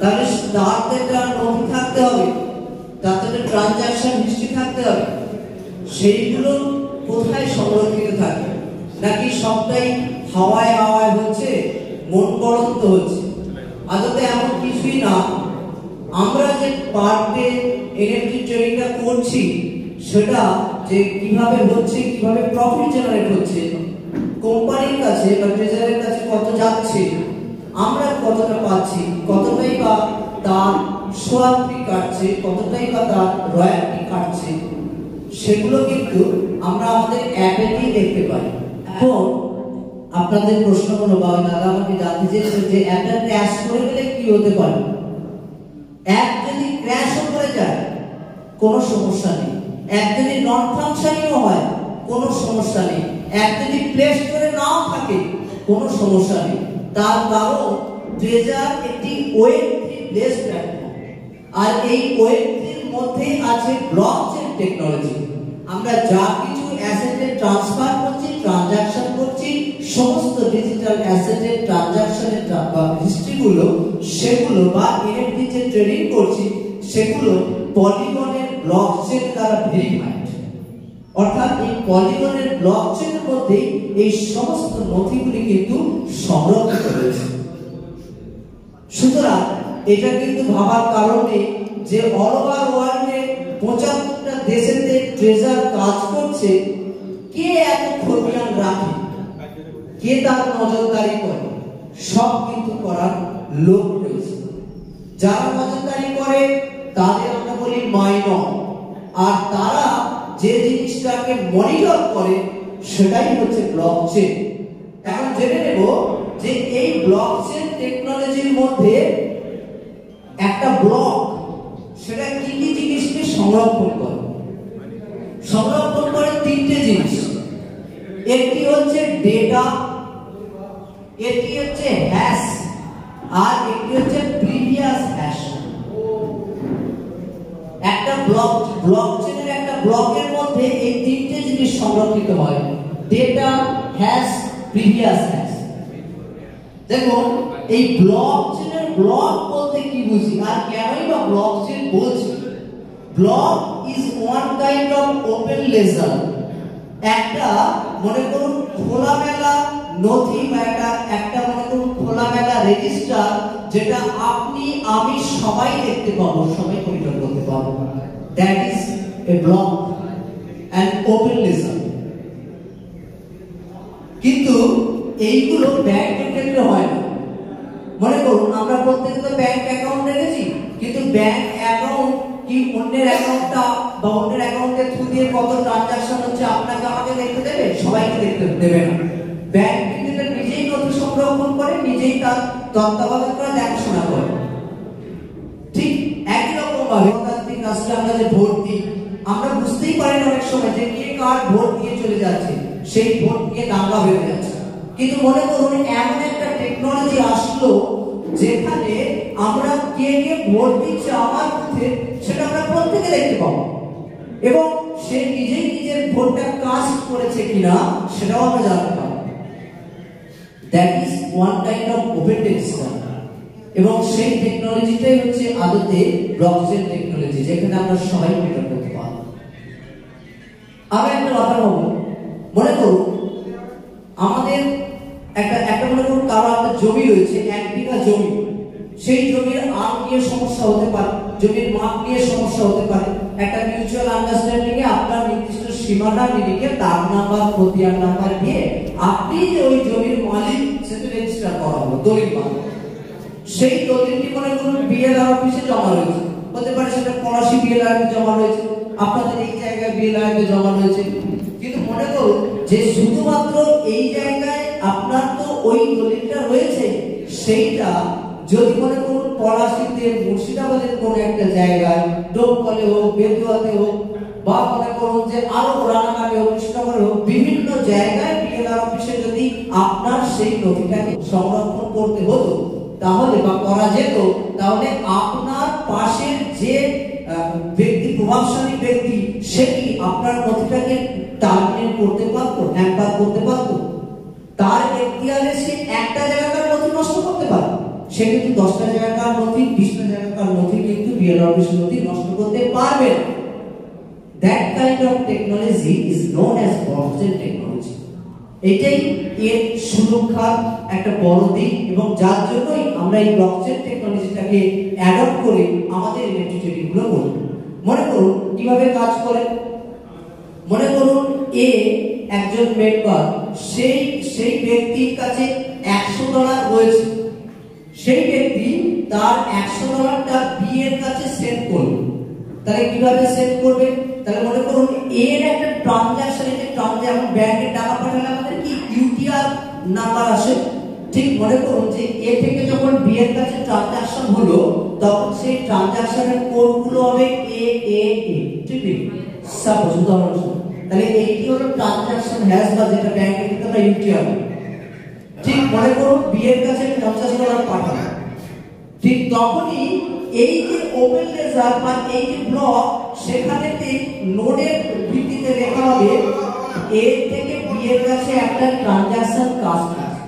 তাহলে তাতে একটা নথি থাকতে হবে, তাতে একটা ট্রানজাকশন হিস্ট্রি থাকতে হবে। সেইগুলো কোথায় সংরক্ষিত থাকে? নাকি সবটাই হাওয়ায় হাওয়ায় হচ্ছে, মন গড়ন্ত হচ্ছে? আদতে এমন কিছুই না। আমরা যে পার ডে এনএফটি ট্রেডিংটা করছি সেটা যে কিভাবে হচ্ছে, কিভাবে প্রফিট জেনারেট হচ্ছে, কোম্পানির কাছে বা ট্রেজারের কাছে কত যাচ্ছে, আমরা কতটা পাচ্ছি, কতটাই বা তার সোয়াল্টি কাটছে, কতটাই বা তার রয়্যালটি কাটছে, সেগুলো কিন্তু আমরা আমাদের অ্যাপেতেই দেখতে পাই। এখন আপনাদের প্রশ্ন হলো, বা দাদা আমাকে জানতে চেয়েছে যে অ্যাপটা ক্র্যাশ করে গেলে কি হতে পারে? অ্যাপ যদি ক্র্যাশও করে যায় কোনো সমস্যা নেই, অ্যাপ যদি নন ফাংশনিংও হয় কোনো সমস্যা নেই, অ্যাপ যদি প্লে স্টোরে নাও থাকে কোনো সমস্যা নেই। তার কারণ ট্রেজার একটি ওয়েব3 বেসড প্ল্যাটফর্ম, আর এই ওয়েব3 মধ্যেই আছে ব্লকচেন টেকনোলজি। আমরা যা কিছু অ্যাসেটে ট্রান্সফার করছি, ট্রানজাকশন করছি, সমস্ত ডিজিটাল অ্যাসেটের ট্রানজাকশনের হিস্ট্রিগুলো, সেগুলো বা এনএফটি যে ট্রেডিং করছি সেগুলো পলিগনের ব্লকচেন দ্বারা ভেরিফাইড। অর্থাৎ এই পলিগনের ব্লকচেনের মধ্যে এই সমস্ত নথিগুলি কিন্তু সংরক্ষিত রয়েছে। সুতরাং এটা কিন্তু ভাবার কারণে যে অল ওভার ওয়ার্ল্ডে 75টা দেশেতে ট্রেজার কাজ করছে, কে এত খতিয়ান রাখে, কে তার নজরদারি করে, সব কিন্তু করার লোক রয়েছে। যারা নজরদারি করে তাদের আমরা বলি মাইনর, আর তারা যে জিনিসটাকে মনিটর করে সেটাই হচ্ছে ব্লকচেন। এখন জেনে নেব যে এই ব্লকচেন টেকনোলজির মধ্যে একটা ব্লক সেটা কি কি জিনিসকে সংরক্ষণ করে? সংরক্ষণ করে তিনটে জিনিস। একটি হচ্ছে ডেটা, একটি হচ্ছে হ্যাশ, আর একটি হচ্ছে প্রিভিয়াস হ্যাশ। একটা ব্লকচেনের একটা ব্লকের মধ্যে এই তিনটে জিনিস সংরক্ষিত হয়: ডেটা, হ্যাশ, প্রিভিয়াস হ্যাশ। দেখুন এই ব্লকচেনের ব্লক বলতে কি বুঝি, আর কেনই বা ব্লকচেন বলছি? Block is one kind of open ledger. একটা মনে করুন খোলামেলা নথি, বা একটা মনে করুন খোলামেলা রেজিস্টার, যেটা আপনি আমি সবাই দেখতে পাবো, সবাই মনিটর করতে পারবো। That is a block and open ledger. কিন্তু এইগুলো ব্যাংকের ক্ষেত্রে হয় না। মনে করুন আমরা প্রত্যেকে তো ব্যাংক অ্যাকাউন্ট রেখেছি, কিন্তু ব্যাংক অ্যাকাউন্ট কি অন্যের অ্যাকাউন্টটা বা অন্যের অ্যাকাউন্টের থ্রু দিয়ে কত ট্রানজাকশন হচ্ছে আপনাকে আমাকে দেখতে দেবে? সবাইকে দেখতে দেবে না। ব্যাংক কিন্তু নিজেই নথি সংরক্ষণ করে, নিজেই তার তত্ত্বাবধান করে, দেখাশোনা করে। ঠিক একই রকম ভাবে গণতান্ত্রিক রাষ্ট্রে আমরা যে ভোট দিই, আমরা বুঝতেই পারি না অনেক সময় যে কে কার ভোট দিয়ে চলে যাচ্ছে, সেই ভোট নিয়ে দাঙ্গা বেড়ে যাচ্ছে। কিন্তু মনে করুন এমন একটা টেকনোলজি আসলো যেখানে আমরা কে কে ভোট দিচ্ছে আমার বুথে, সেটা আমরা প্রত্যেকে দেখতে পাবো, এবং সে নিজেই নিজের ভোটটা কাস্ট করেছে কিনা সেটাও আমরা জানতে পারবো। That is one kind of open register, এবং সেই টেকনোলজিটাই হচ্ছে আদতে ব্লকচেন টেকনোলজি, যেখানে আমরা সবাই মনিটর করতে পারবো। আমি একটা কথা বলবো, মনে করুন আমাদের একটা মনে করুন কারো একটা জমি রয়েছে, 1 বিঘা জমি। সেই জমির আম নিয়ে সমস্যা হতে পারে, জমির মাপ নিয়ে সমস্যা হতে পারে। একটা মিউচুয়াল আন্ডারস্ট্যান্ডিং এ আপনার নির্দিষ্ট সীমানা নিরিখে তার নাম্বার, খতিয়ান নাম্বার দিয়ে আপনি যে ওই জমির মালিক সেটা রেজিস্টার করা হলো, দলিল বানানো। সেই দলিলটি মনে করুন বিএলআর অফিসে জমা রয়েছে, হতে পারে সেটা পলাশী বিএলআর জমা রয়েছে, আপনাদের এই জায়গায় বিএলআর জমা রয়েছে। কিন্তু মনে করুন যে শুধুমাত্র এই জায়গায় আপনার তো ওই দলিলটা রয়েছে, সেইটা যদি মনে করুন পলাশীতে, মুর্শিদাবাদের কোন একটা জায়গায়, ডোমকলে হোক, বেতুয়াতে হোক, বা মনে করুন যে আরো রানাঘাটে হোক, কৃষ্ণনগরে হোক, বিভিন্ন জায়গায় বিএলআর অফিসে যদি আপনার সেই নথিটাকে সংরক্ষণ করতে হতো তাহলে, বা করা যেত, তাহলে আপনার পাশের যে ব্যক্তি, প্রভাবশালী ব্যক্তি, সে কি আপনার নথিটাকে টার্মিনেট করতে পারতো, হ্যাম্পার করতে পারতো? তার এখতিয়ারে সে একটা জায়গায় নথি নষ্ট করতে পারে, সে সে কিন্তু 10টা জায়গাকার নথি 20টা জায়গাকার নথি কিন্তু বিএলআর অফিসের নথি নষ্ট করতে পারবে না। That kind of technology is known as blockchain technology. এটাই এর সুরক্ষার একটা বড় দিক এবং যার জন্যই আমরা এই ব্লকচেন টেকনোলজিটাকে অ্যাডপ্ট করে আমাদের ইলেকট্রিসিটি গুলো করি। মনে করুন কিভাবে কাজ করে। মনে করুন এ একজন মেম্বার, সেই ব্যক্তির কাছে $100 রয়েছে। সেই ব্যক্তি তার $100টা বি এর কাছে সেন্ড করবে। তাহলে কিভাবে সেন্ড করবে? তাহলে মনে করুন এর একটা ট্রানজাকশন, এই যে ট্রানজাকশন ব্যাংকে টাকা পাঠালে আমাদের কি ইউটিআর নাম্বার আসে। ঠিক মনে করুন যে এ থেকে যখন বি এর কাছে ট্রানজাকশন হলো তখন সেই ট্রানজাকশনের কোডগুলো হবে এ এ এ। ঠিক সাপোজ উদাহরণস্বরূপ তাহলে এইটি হলো ট্রানজাকশন হ্যাশ বা যেটা ব্যাংকে থেকে আমরা ইউটিআর। ঠিক মনে করুন বি এর কাছে $50 পাঠানো। ঠিক তখনই এই যে ওপেন লেজার বা এই যে ব্লক সেখানেতে নোডের ভিত্তিতে লেখা হবে এ থেকে বি এর কাছে একটা ট্রানজাকশন কাজ করছে।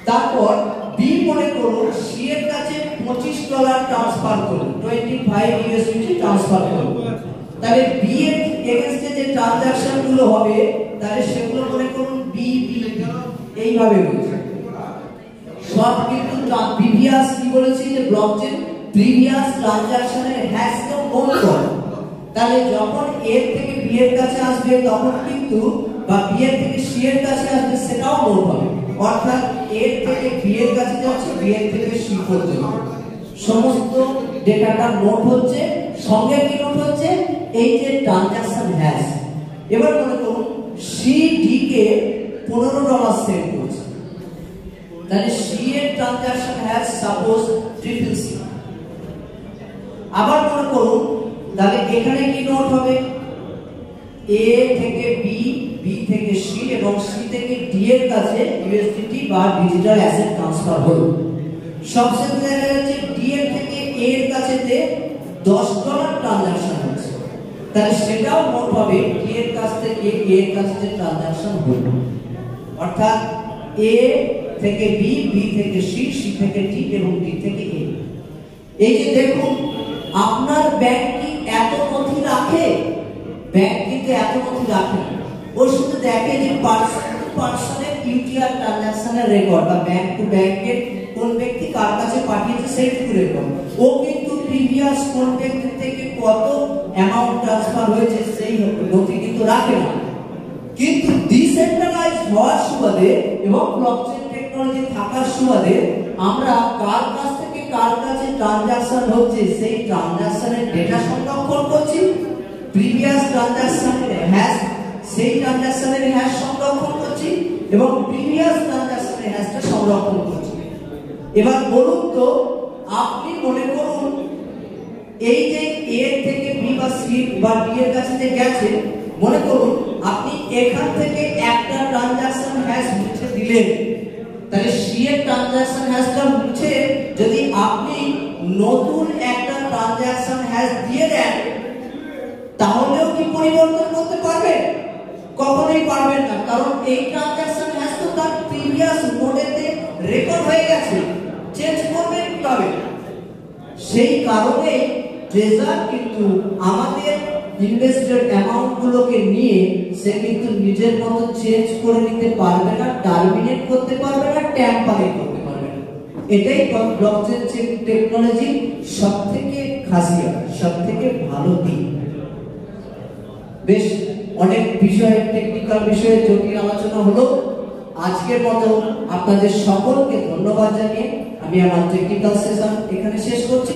তারপর বি মনে করুন সি এর কাছে $25 ট্রান্সফার করলো, 25 ইউএসডি ট্রান্সফার করলো। তাহলে বি এর এগেইনস্টে যে ট্রানজাকশন গুলো হবে তাহলে সেগুলো মনে করুন বি বি এইভাবে হচ্ছে। সব কিন্তু প্রিভিয়াস কি বলেছি যে ব্লকচেন প্রিভিয়াস ট্রানজাকশনের হ্যাশকে নোট করে। তাহলে যখন এ থেকে বি এর কাছে আসবে তখন কিন্তু বা বি এর থেকে সি এর কাছে আসবে সেটাও নোট হবে। অর্থাৎ এ থেকে বি এর কাছে যাচ্ছে, বি এর থেকে সি পর্যন্ত সমস্ত ডেটাটা নোট হচ্ছে। সঙ্গে কি নোট হচ্ছে? এই যে ট্রানজাকশন হ্যাশ। এবার মনে করুন সি ডি কে $15 সেন্ড করছে। তাহলে সি এর ট্রানজাকশন হ্যাশ সাপোজ CCC। আবার মনে করুন তাহলে এখানে কি নোট হবে? এ থেকে বি, বি থেকে সি এবং সি থেকে ডি এর কাছে ইউএসডিটি বা ডিজিটাল অ্যাসেট ট্রান্সফার হলো। সবশেষে দেখা যাচ্ছে ডি এর থেকে এ এর কাছে $10 ট্রানজাকশন হচ্ছে। তাহলে সেটাও নোট হবে ডি এর কাছ থেকে এ এর কাছে যে ট্রানজাকশন হলো। অর্থাৎ এ থেকে বি, বি থেকে সি, সি থেকে ডি এবং ডি থেকে এ। এই যে দেখুন আপনার ব্যাংক কি এত নথি রাখে? ব্যাংক কিন্তু এত নথি রাখে না। ও শুধু দেখে যে পার্সনের ইউটিআর ট্রানজাকশনের রেকর্ড বা ব্যাংক টু ব্যাংকের কোন ব্যক্তি কার কাছে পাঠিয়েছে সেইটুকু রেকর্ড। ও কিন্তু প্রিভিয়াস কোন ব্যক্তি থেকে কত অ্যামাউন্ট ট্রান্সফার হয়েছে সেই নথি কিন্তু রাখে না। কিন্তু ডিসেন্ট্রালাইজ হওয়ার সুবাদে এবং ব্লকচেন টেকনোলজি থাকার সুবাদে আমরা কার কাছ থেকে কার কাছে ট্রানজাকশন হচ্ছে সেই ট্রানজাকশনের ডেটা সংরক্ষণ করছি। প্রিভিয়াস ট্রানজাকশনের হ্যাশ, সেই ট্রানজাকশনের হ্যাশ সংরক্ষণ করছি এবং প্রিভিয়াস ট্রানজাকশনের হ্যাশটা সংরক্ষণ করছি। এবার বলুন তো আপনি মনে করুন এই যে এ থেকে বি বা সি বা ডি এর কাছে যে গেছে, মনে করুন আপনি এখান থেকে একটা ট্রানজাকশন হ্যাশ মুছে দিলেন। তাহলে সি এর ট্রানজাকশন হ্যাশটা মুছে যদি আপনি নতুন একটা ট্রানজাকশন হ্যাশ দিয়ে দেন তাহলেও কি পরিবর্তন করতে পারবেন? কখনোই পারবেন না, কারণ এই ট্রানজাকশন হ্যাশ তো তার প্রিভিয়াস মোডেতে রেকর্ড হয়ে গেছে। চেঞ্জ করবেন কিভাবে? সেই কারণে ট্রেজার কিন্তু আমাদের ইনভেস্টেড অ্যামাউন্ট গুলোকে নিয়ে সে কিন্তু নিজের মতো চেঞ্জ করে নিতে পারবে না, টার্মিনেট করতে পারবে না, ট্যাম্পারিং করতে পারবে না। এটাই ব্লকচেন টেকনোলজি সবথেকে খাসিয়ত, সবথেকে ভালো দিক। বেশ অনেক বিষয়ে, টেকনিক্যাল বিষয়ে জটিল আলোচনা হলো। আজকের মতো আপনাদের সকলকে ধন্যবাদ জানিয়ে আমি আমার টেকনিক্যাল সেশন এখানে শেষ করছি।